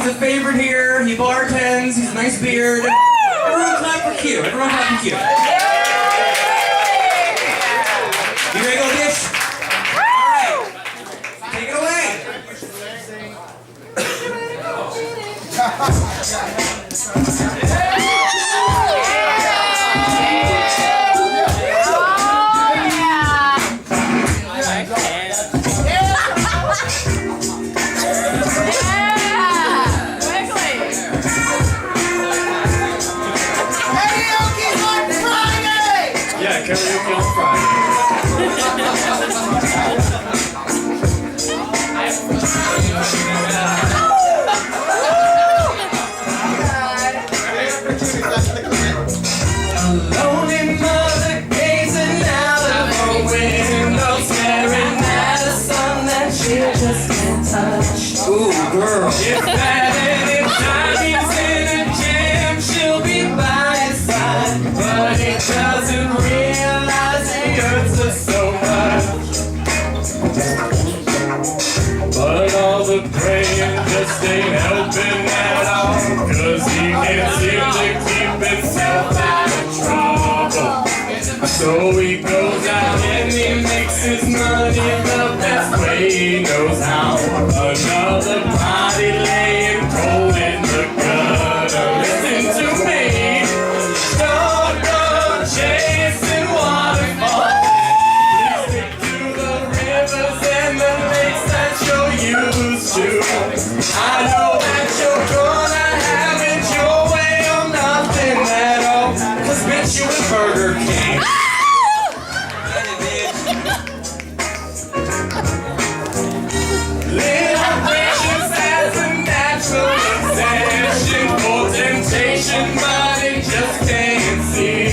He's a favorite here. He bartends. He's a nice beard. Everyone clap for Q. Everyone clap for Q. You ready to go, Dish? All right. Take it away. Karaoke on Friday. A lonely mother gazing out of her window, staring at a sun that she just can't touch. Ooh, girl. If that anytime he's in a jam, she'll be by his side, but he doesn't realize he hurts her so much. But all the praying just ain't helping at all, 'cause he can't seem to keep himself out of trouble. So he goes out and he makes his money the best way he knows how. Another body laying cold in the gutter. Listen to me. Don't go chasing waterfalls. Stick to the rivers and the lakes that you're used to. I know that you're gonna have it your way or nothing at all, 'cause bitch, you with Burger King. Little precious has a natural obsession for temptation, but it just can't see.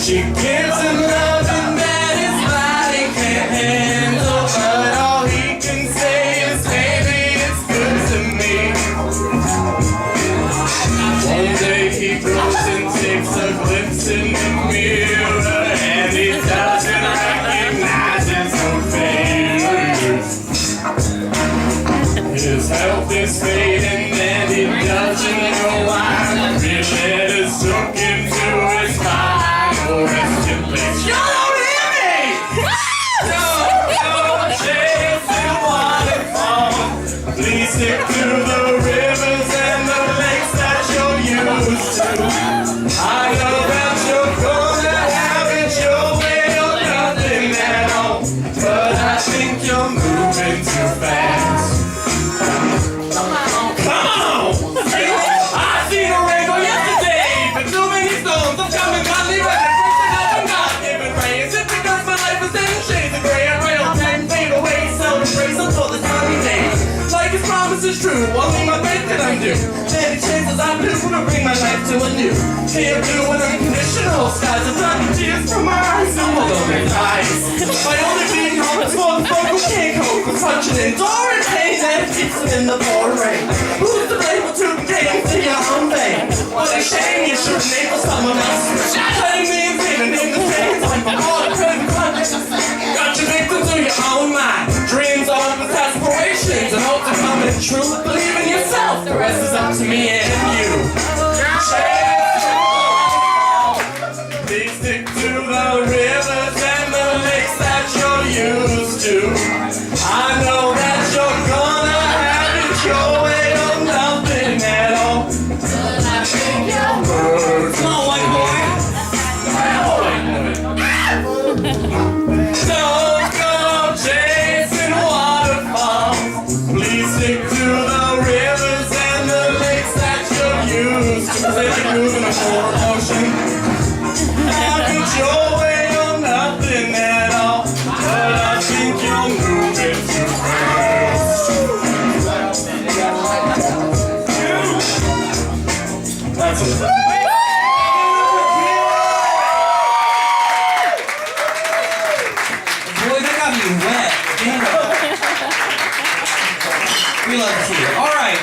She gives him loving that his body can't handle, but all he can say is, baby, it's good to me. One day he goes and takes a glimpse in the mirror, and he doesn't recognize his own face. His health is fading and he doesn't know why. Real letters took him to his final resting place. Y'all don't hear me! Don't go chasing waterfalls. Please stick to the rivers and the lakes that you're used to. I know that you're gonna have it your way or nothing at all, but I think you're moving too fast. Come on! I seen a rainbow yesterday, but too many storms have come and gone. The weather I'm not giving rain. Is it because my life is in shades of gray? I rail and fade away, celebrate until the sunny days. Like his promise is true, only my faith that I'm due. Many chances I do to bring my life to a new. Clear blue and unconditional skies. A ton of tears from my eyes, no more lonely eyes. My only being home is for the folk who can't cope with punching in door and pain that keeps them in the pouring rain. Who's to blame for two games to your own vein? What a shame you should name for someone else. Cutting me and feeling in the same time for all the credit clutches. Got your victims to your own mind. Dreams are with aspirations and hope to come in true. Believe in yourself, the rest is up to me and you. Please stick to the rivers and the lakes that you're used to. I know that you're gonna have it your way or nothing at all, but I think you're worth. Come on, white boy. Don't go chasing waterfalls. Please stick to the rivers and the lakes that you're used to. They like moving a foreign ocean. Have it your way or nothing at all, but I think you're moving too fast. That's it. Boy, that got me wet. Damn it. We love you. All right.